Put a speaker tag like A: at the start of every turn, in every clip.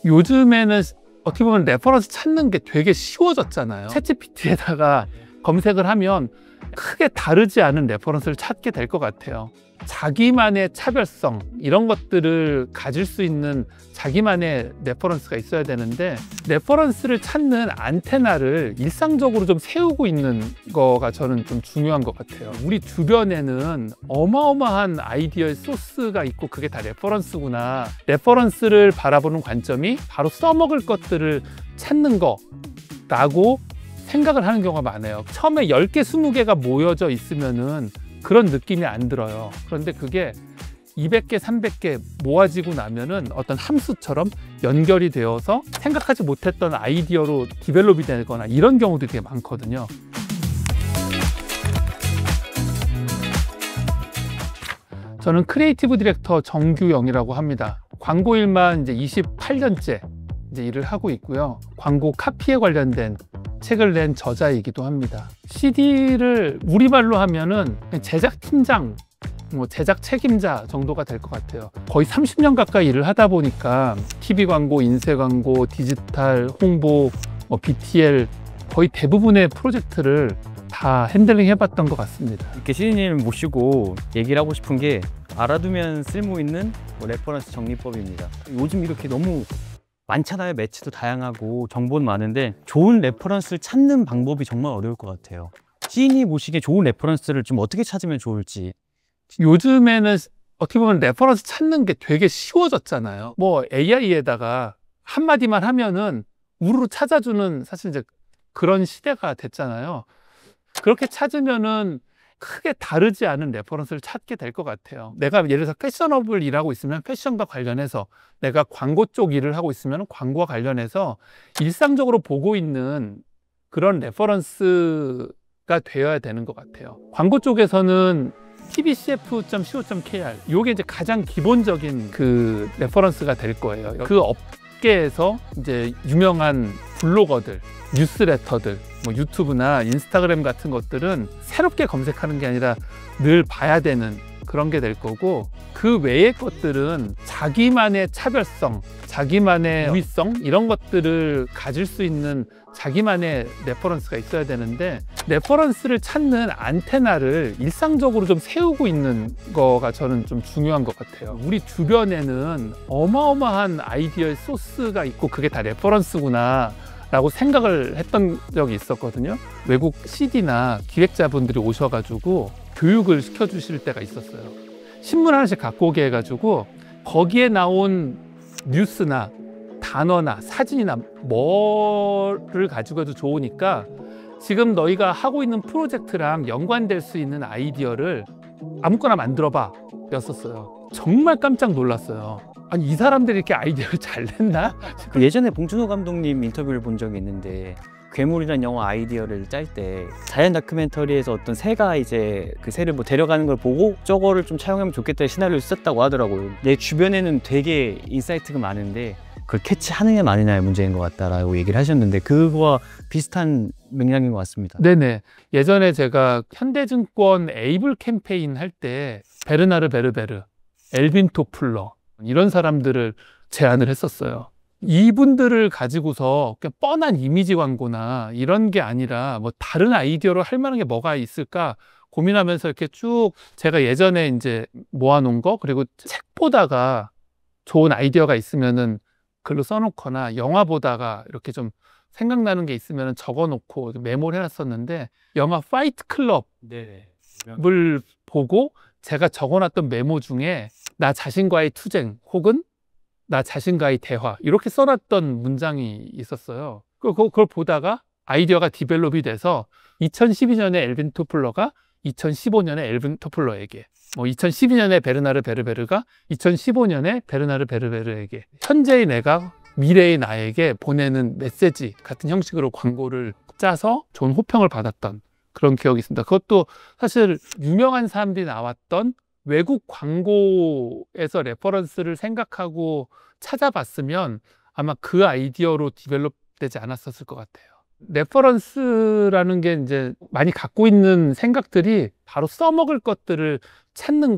A: 요즘에는 어떻게 보면 레퍼런스 찾는 게 되게 쉬워졌잖아요. 챗GPT에다가 검색을 하면 크게 다르지 않은 레퍼런스를 찾게 될 것 같아요. 자기만의 차별성 이런 것들을 가질 수 있는 자기만의 레퍼런스가 있어야 되는데, 레퍼런스를 찾는 안테나를 일상적으로 좀 세우고 있는 거가 저는 좀 중요한 것 같아요. 우리 주변에는 어마어마한 아이디어의 소스가 있고 그게 다 레퍼런스구나. 레퍼런스를 바라보는 관점이 바로 써먹을 것들을 찾는 거라고 생각을 하는 경우가 많아요. 처음에 10개, 20개가 모여져 있으면은 그런 느낌이 안 들어요. 그런데 그게 200개, 300개 모아지고 나면은 어떤 함수처럼 연결이 되어서 생각하지 못했던 아이디어로 디벨롭이 되거나 이런 경우도 되게 많거든요. 저는 크리에이티브 디렉터 정규영이라고 합니다. 광고 일만 이제 28년째 일을 하고 있고요. 광고 카피에 관련된 책을 낸 저자이기도 합니다. CD를 우리말로 하면은 제작팀장, 제작 책임자 정도가 될 것 같아요. 거의 30년 가까이 일을 하다 보니까 TV 광고, 인쇄 광고, 디지털, 홍보, BTL 거의 대부분의 프로젝트를 다 핸들링 해봤던 것 같습니다.
B: 이렇게 시디님 모시고 얘기를 하고 싶은 게, 알아두면 쓸모있는 레퍼런스 정리법입니다. 요즘 이렇게 너무 많잖아요. 매체도 다양하고 정보는 많은데 좋은 레퍼런스를 찾는 방법이 정말 어려울 것 같아요. 시인이 보시기에 좋은 레퍼런스를 좀 어떻게 찾으면 좋을지.
A: 요즘에는 어떻게 보면 레퍼런스 찾는 게 되게 쉬워졌잖아요. AI에다가 한마디만 하면은 우르르 찾아주는 사실 이제 그런 시대가 됐잖아요. 그렇게 찾으면은 크게 다르지 않은 레퍼런스를 찾게 될 것 같아요. 내가 예를 들어서 패셔너블 일하고 있으면 패션과 관련해서, 내가 광고 쪽 일을 하고 있으면 광고와 관련해서 일상적으로 보고 있는 그런 레퍼런스가 되어야 되는 것 같아요. 광고 쪽에서는 tbcf.co.kr 요게 이제 가장 기본적인 그 레퍼런스가 될 거예요. 그 업계에서 이제 유명한 블로거들, 뉴스레터들, 유튜브나 인스타그램 같은 것들은 새롭게 검색하는 게 아니라 늘 봐야 되는 그런 게 될 거고, 그 외의 것들은 자기만의 차별성, 자기만의 우위성 이런 것들을 가질 수 있는 자기만의 레퍼런스가 있어야 되는데, 레퍼런스를 찾는 안테나를 일상적으로 좀 세우고 있는 거가 저는 좀 중요한 것 같아요. 우리 주변에는 어마어마한 아이디어의 소스가 있고 그게 다 레퍼런스구나 라고 생각을 했던 적이 있었거든요. 외국 CD나 기획자분들이 오셔가지고 교육을 시켜주실 때가 있었어요. 신문 하나씩 갖고 오게 해가지고 거기에 나온 뉴스나 단어나 사진이나 뭐를 가지고 해도 좋으니까 지금 너희가 하고 있는 프로젝트랑 연관될 수 있는 아이디어를 아무거나 만들어봐 였었어요. 정말 깜짝 놀랐어요. 아니, 이 사람들이 이렇게 아이디어를 잘 냈나?
B: 예전에 봉준호 감독님 인터뷰를 본 적이 있는데, 괴물이라는 영화 아이디어를 짤 때 자연 다큐멘터리에서 어떤 새가 이제 그 새를 데려가는 걸 보고 저거를 좀 차용하면 좋겠다는 시나리오를 썼다고 하더라고요. 내 주변에는 되게 인사이트가 많은데 그걸 캐치하느냐 마느냐의 문제인 것 같다라고 얘기를 하셨는데, 그거와 비슷한 맥락인 것 같습니다.
A: 네네. 예전에 제가 현대증권 에이블 캠페인 할 때 베르나르 베르베르, 엘빈 토플러 이런 사람들을 제안을 했었어요. 이분들을 가지고서 그냥 뻔한 이미지 광고나 이런 게 아니라 다른 아이디어로 할 만한 게 뭐가 있을까 고민하면서 이렇게 쭉 제가 예전에 이제 모아놓은 거, 그리고 책 보다가 좋은 아이디어가 있으면은 글로 써놓거나 영화 보다가 이렇게 좀 생각나는 게 있으면 적어놓고 메모를 해놨었는데, 영화 파이트 클럽을 보고 제가 적어놨던 메모 중에 나 자신과의 투쟁 혹은 나 자신과의 대화 이렇게 써놨던 문장이 있었어요. 그걸 보다가 아이디어가 디벨롭이 돼서 2012년에 엘빈 토플러가 2015년에 엘빈 토플러에게, 2012년에 베르나르 베르베르가 2015년에 베르나르 베르베르에게, 현재의 내가 미래의 나에게 보내는 메시지 같은 형식으로 광고를 짜서 좋은 호평을 받았던 그런 기억이 있습니다. 그것도 사실 유명한 사람들이 나왔던 외국 광고에서 레퍼런스를 생각하고 찾아봤으면 아마 그 아이디어로 디벨롭 되지 않았었을 것 같아요. 레퍼런스라는 게 이제 많이 갖고 있는 생각들이 바로 써먹을 것들을 찾는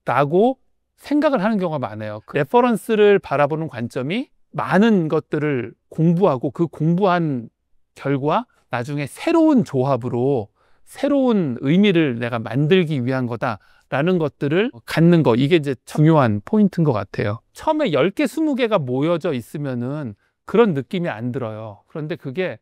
A: 거라고 생각을 하는 경우가 많아요. 그 레퍼런스를 바라보는 관점이 많은 것들을 공부하고 그 공부한 결과 나중에 새로운 조합으로 새로운 의미를 내가 만들기 위한 거다라는 것들을 갖는 거, 이게 이제 중요한 포인트인 것 같아요. 처음에 10개, 20개가 모여져 있으면은 그런 느낌이 안 들어요. 그런데 그게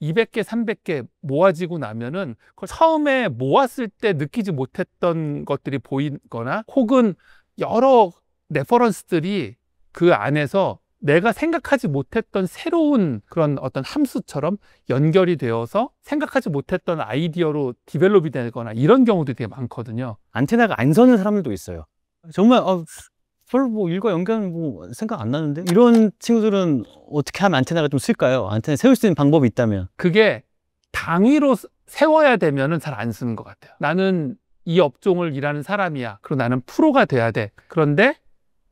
A: 200개, 300개 모아지고 나면은 처음에 모았을 때 느끼지 못했던 것들이 보이거나 혹은 여러 레퍼런스들이 그 안에서 내가 생각하지 못했던 새로운 그런 어떤 함수처럼 연결이 되어서 생각하지 못했던 아이디어로 디벨롭이 되거나 이런 경우도 되게 많거든요.
B: 안테나가 안 서는 사람들도 있어요. 정말 별로 뭐 일과 연결은 뭐 생각 안 나는데, 이런 친구들은 어떻게 하면 안테나가 좀 쓸까요? 안테나 세울 수 있는 방법이 있다면.
A: 그게 당위로 세워야 되면은 잘 안 쓰는 것 같아요. 나는 이 업종을 일하는 사람이야. 그리고 나는 프로가 돼야 돼. 그런데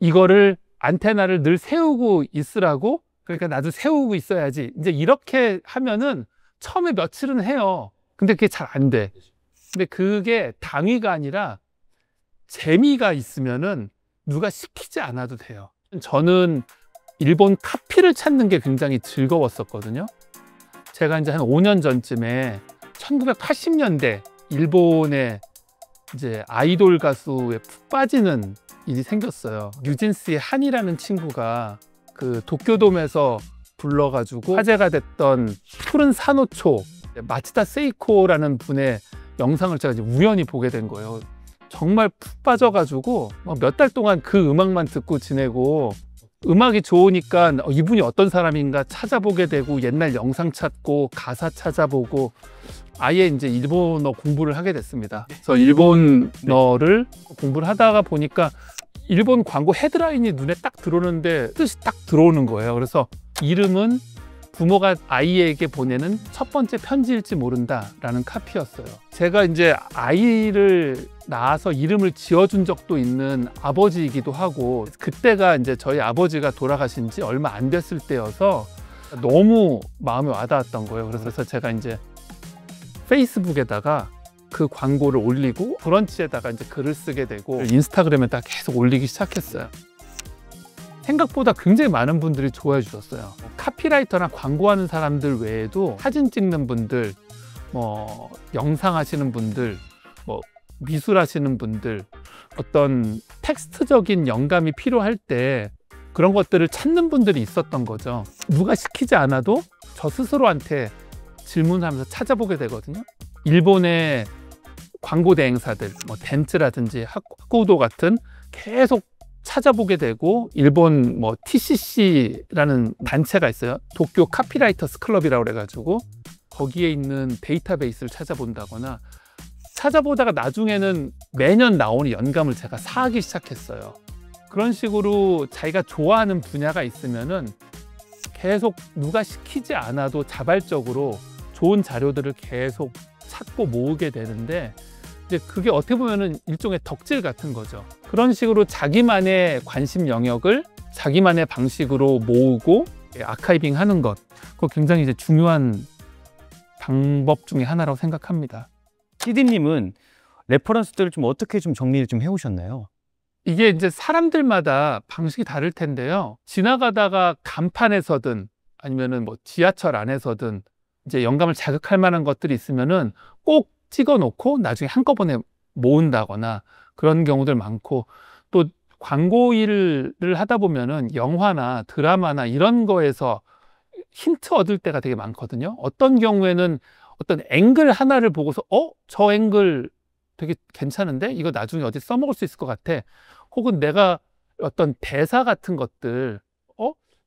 A: 이거를 안테나를 늘 세우고 있으라고, 그러니까 나도 세우고 있어야지. 이제 이렇게 하면은 처음에 며칠은 해요. 근데 그게 잘 안 돼. 근데 그게 당위가 아니라 재미가 있으면은 누가 시키지 않아도 돼요. 저는 일본 카피를 찾는 게 굉장히 즐거웠었거든요. 제가 이제 한 5년 전쯤에 1980년대 일본의 이제 아이돌 가수에 푹 빠지는 일이 생겼어요. 뉴진스의 한이라는 친구가 그 도쿄돔에서 불러가지고 화제가 됐던 푸른 산호초, 마치다 세이코라는 분의 영상을 제가 이제 우연히 보게 된 거예요. 정말 푹 빠져가지고 몇 달 동안 그 음악만 듣고 지내고, 음악이 좋으니까 이분이 어떤 사람인가 찾아보게 되고 옛날 영상 찾고 가사 찾아보고 아예 이제 일본어 공부를 하게 됐습니다. 그래서 일본어를 공부를 하다가 보니까 일본 광고 헤드라인이 눈에 딱 들어오는데 뜻이 딱 들어오는 거예요. 그래서 이름은 부모가 아이에게 보내는 첫 번째 편지일지 모른다라는 카피였어요. 제가 이제 아이를 낳아서 이름을 지어준 적도 있는 아버지이기도 하고, 그때가 이제 저희 아버지가 돌아가신 지 얼마 안 됐을 때여서 너무 마음에 와닿았던 거예요. 그래서 제가 이제 페이스북에다가 그 광고를 올리고 브런치에다가 이제 글을 쓰게 되고 인스타그램에다 계속 올리기 시작했어요. 생각보다 굉장히 많은 분들이 좋아해 주셨어요. 카피라이터나 광고하는 사람들 외에도 사진 찍는 분들, 뭐 영상 하시는 분들, 뭐 미술 하시는 분들, 어떤 텍스트적인 영감이 필요할 때 그런 것들을 찾는 분들이 있었던 거죠. 누가 시키지 않아도 저 스스로한테 질문하면서 찾아보게 되거든요. 일본의 광고 대행사들, 뭐 덴츠라든지 하쿠도 같은 계속 찾아보게 되고, 일본 뭐 TCC라는 단체가 있어요. 도쿄 카피라이터스 클럽이라고 그래가지고 거기에 있는 데이터베이스를 찾아본다거나, 찾아보다가 나중에는 매년 나오는 연감을 제가 사기 시작했어요. 그런 식으로 자기가 좋아하는 분야가 있으면은 계속 누가 시키지 않아도 자발적으로 좋은 자료들을 계속 찾고 모으게 되는데, 이제 그게 어떻게 보면은 일종의 덕질 같은 거죠. 그런 식으로 자기만의 관심 영역을 자기만의 방식으로 모으고 아카이빙 하는 것, 그거 굉장히 이제 중요한 방법 중에 하나라고 생각합니다.
B: PD님은 레퍼런스들을 좀 어떻게 좀 정리를 좀 해오셨나요?
A: 이게 이제 사람들마다 방식이 다를 텐데요. 지나가다가 간판에서든 아니면은 뭐 지하철 안에서든 이제 영감을 자극할 만한 것들이 있으면은 꼭 찍어 놓고 나중에 한꺼번에 모은다거나 그런 경우들 많고, 또 광고 일을 하다 보면은 영화나 드라마나 이런 거에서 힌트 얻을 때가 되게 많거든요. 어떤 경우에는 어떤 앵글 하나를 보고서 저 앵글 되게 괜찮은데 이거 나중에 어디 써먹을 수 있을 것 같아. 혹은 내가 어떤 대사 같은 것들,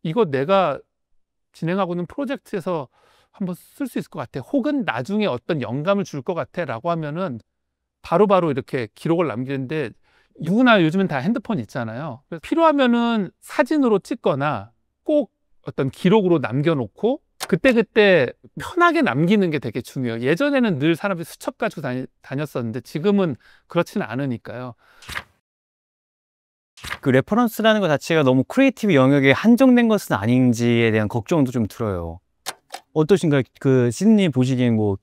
A: 이거 내가 진행하고 있는 프로젝트에서 한번 쓸 수 있을 것 같아. 혹은 나중에 어떤 영감을 줄 것 같아 라고 하면은 바로바로 이렇게 기록을 남기는데, 누구나 요즘엔 다 핸드폰 있잖아요. 그래서 필요하면은 사진으로 찍거나 꼭 어떤 기록으로 남겨놓고 그때그때 편하게 남기는 게 되게 중요해요. 예전에는 늘 사람들이 수첩 가지고 다녔었는데 지금은 그렇지는 않으니까요.
B: 그 레퍼런스라는 것 자체가 너무 크리에이티브 영역에 한정된 것은 아닌지에 대한 걱정도 좀 들어요. 어떠신가요? 그 시드님 보시기엔 뭐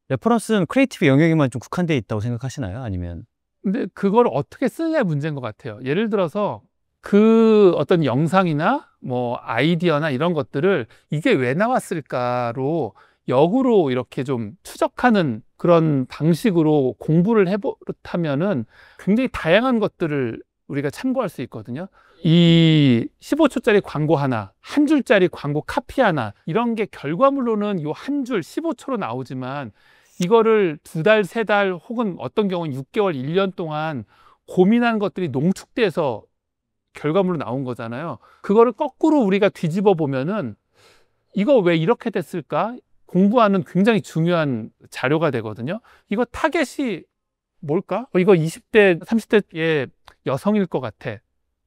B: 레퍼런스는 크리에이티브 영역에만 좀 국한되어 있다고 생각하시나요? 아니면?
A: 근데 그걸 어떻게 쓰느냐의 문제인 것 같아요. 예를 들어서 그 어떤 영상이나 뭐 아이디어나 이런 것들을 이게 왜 나왔을까로 역으로 이렇게 좀 추적하는 그런 방식으로 공부를 해보타면은 굉장히 다양한 것들을 우리가 참고할 수 있거든요. 이 15초짜리 광고 하나, 한 줄짜리 광고 카피 하나, 이런 게 결과물로는 요 한 줄 15초로 나오지만 이거를 2달, 3달 혹은 어떤 경우는 6개월, 1년 동안 고민한 것들이 농축돼서 결과물로 나온 거잖아요. 그거를 거꾸로 우리가 뒤집어 보면은 이거 왜 이렇게 됐을까? 공부하는 굉장히 중요한 자료가 되거든요. 이거 타겟이 뭘까? 이거 20대, 30대의 여성일 것 같아.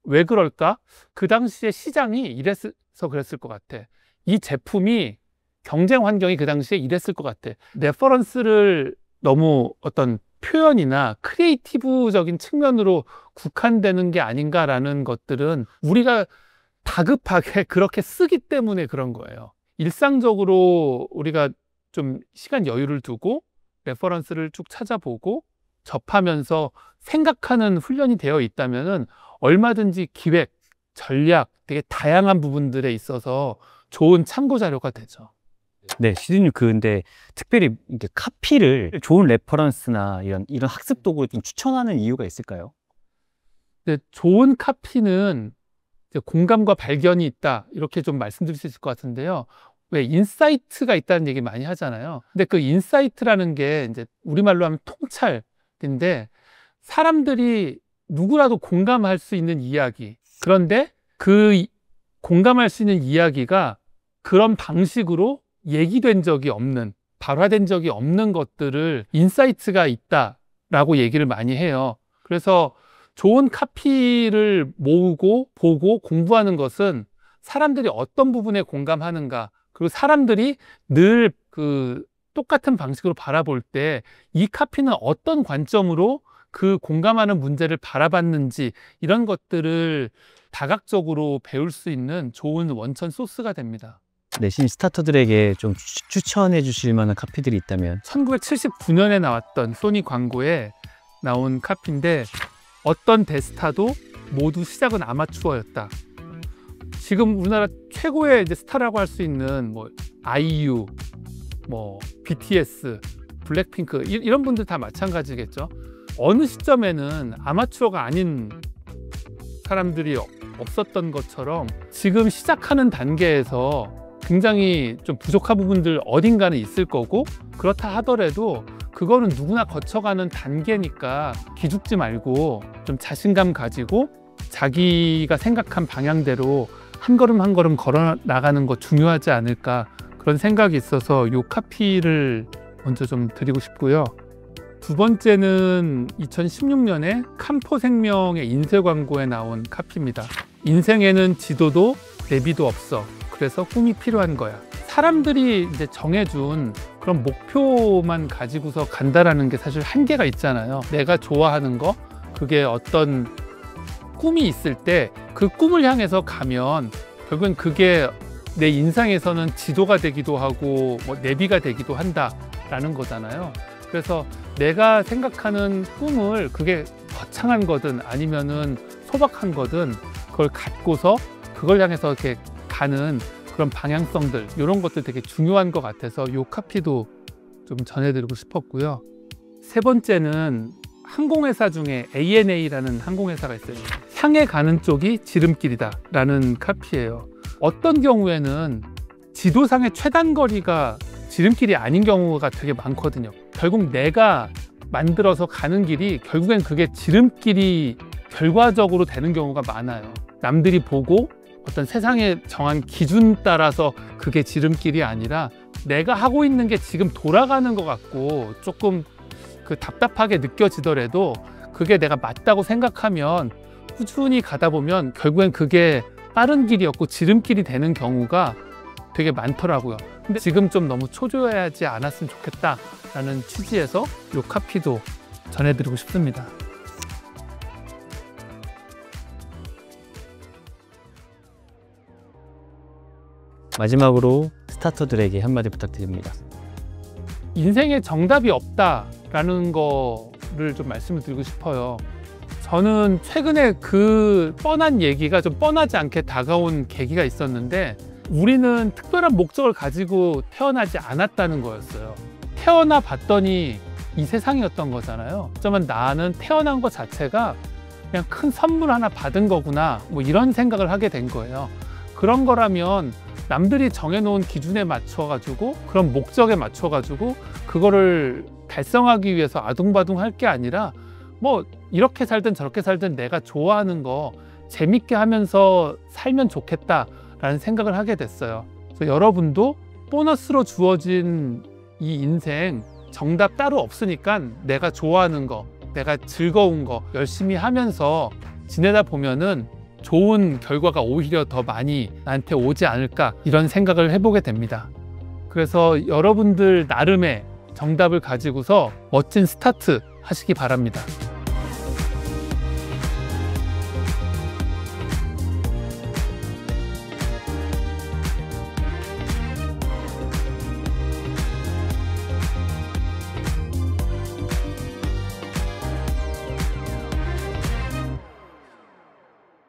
A: 왜 그럴까? 그 당시에 시장이 이래서 그랬을 것 같아. 이 제품이 경쟁 환경이 그 당시에 이랬을 것 같아. 레퍼런스를 너무 어떤 표현이나 크리에이티브적인 측면으로 국한되는 게 아닌가라는 것들은 우리가 다급하게 그렇게 쓰기 때문에 그런 거예요. 일상적으로 우리가 좀 시간 여유를 두고 레퍼런스를 쭉 찾아보고 접하면서 생각하는 훈련이 되어 있다면은 얼마든지 기획, 전략, 되게 다양한 부분들에 있어서 좋은 참고 자료가 되죠.
B: 네, 시드님 근데 특별히 이렇게 카피를 좋은 레퍼런스나 이런 학습 도구를 좀 추천하는 이유가 있을까요?
A: 근데 좋은 카피는 이제 공감과 발견이 있다 이렇게 좀 말씀드릴 수 있을 것 같은데요. 왜 인사이트가 있다는 얘기 많이 하잖아요. 근데 그 인사이트라는 게 이제 우리말로 하면 통찰인데 사람들이 누구라도 공감할 수 있는 이야기. 그런데 그 공감할 수 있는 이야기가 그런 방식으로 얘기된 적이 없는, 발화된 적이 없는 것들을 인사이트가 있다라고 얘기를 많이 해요. 그래서 좋은 카피를 모으고 보고 공부하는 것은 사람들이 어떤 부분에 공감하는가, 그리고 사람들이 늘 그 똑같은 방식으로 바라볼 때 이 카피는 어떤 관점으로 그 공감하는 문제를 바라봤는지 이런 것들을 다각적으로 배울 수 있는 좋은 원천 소스가 됩니다.
B: 네, 신입 스타터들에게 좀 추천해 주실 만한 카피들이 있다면?
A: 1979년에 나왔던 소니 광고에 나온 카피인데 어떤 대스타도 모두 시작은 아마추어였다. 지금 우리나라 최고의 이제 스타라고 할 수 있는 뭐 아이유, 뭐 BTS, 블랙핑크 이런 분들 다 마찬가지겠죠. 어느 시점에는 아마추어가 아닌 사람들이 없었던 것처럼 지금 시작하는 단계에서 굉장히 좀 부족한 부분들 어딘가는 있을 거고, 그렇다 하더라도 그거는 누구나 거쳐가는 단계니까 기죽지 말고 좀 자신감 가지고 자기가 생각한 방향대로 한 걸음 한 걸음 걸어 나가는 거 중요하지 않을까, 그런 생각이 있어서 이 카피를 먼저 좀 드리고 싶고요. 두 번째는 2016년에 캄포생명의 인쇄 광고에 나온 카피입니다. 인생에는 지도도 내비도 없어. 그래서 꿈이 필요한 거야. 사람들이 이제 정해준 그런 목표만 가지고서 간다라는 게 사실 한계가 있잖아요. 내가 좋아하는 거, 그게 어떤 꿈이 있을 때 그 꿈을 향해서 가면 결국은 그게 내 인생에서는 지도가 되기도 하고 뭐 내비가 되기도 한다라는 거잖아요. 그래서 내가 생각하는 꿈을 그게 거창한 거든 아니면은 소박한 거든 그걸 갖고서 그걸 향해서 이렇게 가는 그런 방향성들, 이런 것들 되게 중요한 것 같아서 이 카피도 좀 전해드리고 싶었고요. 세 번째는 항공회사 중에 ANA라는 항공회사가 있어요. 향해 가는 쪽이 지름길이다 라는 카피예요. 어떤 경우에는 지도상의 최단 거리가 지름길이 아닌 경우가 되게 많거든요. 결국 내가 만들어서 가는 길이 결국엔 그게 지름길이 결과적으로 되는 경우가 많아요. 남들이 보고 어떤 세상에 정한 기준 따라서 그게 지름길이 아니라 내가 하고 있는 게 지금 돌아가는 것 같고 조금 그 답답하게 느껴지더라도 그게 내가 맞다고 생각하면 꾸준히 가다 보면 결국엔 그게 빠른 길이었고 지름길이 되는 경우가 되게 많더라고요. 근데 지금 좀 너무 초조해하지 않았으면 좋겠다라는 취지에서 이 카피도 전해드리고 싶습니다.
B: 마지막으로 스타터들에게 한마디 부탁드립니다.
A: 인생에 정답이 없다라는 거를 좀 말씀을 드리고 싶어요. 저는 최근에 그 뻔한 얘기가 좀 뻔하지 않게 다가온 계기가 있었는데, 우리는 특별한 목적을 가지고 태어나지 않았다는 거였어요. 태어나 봤더니 이 세상이었던 거잖아요. 어쩌면 나는 태어난 것 자체가 그냥 큰 선물 하나 받은 거구나, 뭐 이런 생각을 하게 된 거예요. 그런 거라면 남들이 정해놓은 기준에 맞춰가지고, 그런 목적에 맞춰가지고 그거를 달성하기 위해서 아둥바둥 할 게 아니라, 뭐 이렇게 살든 저렇게 살든 내가 좋아하는 거 재밌게 하면서 살면 좋겠다라는 생각을 하게 됐어요. 그래서 여러분도 보너스로 주어진 이 인생 정답 따로 없으니까 내가 좋아하는 거, 내가 즐거운 거 열심히 하면서 지내다 보면은 좋은 결과가 오히려 더 많이 나한테 오지 않을까, 이런 생각을 해보게 됩니다. 그래서 여러분들 나름의 정답을 가지고서 멋진 스타트 하시기 바랍니다.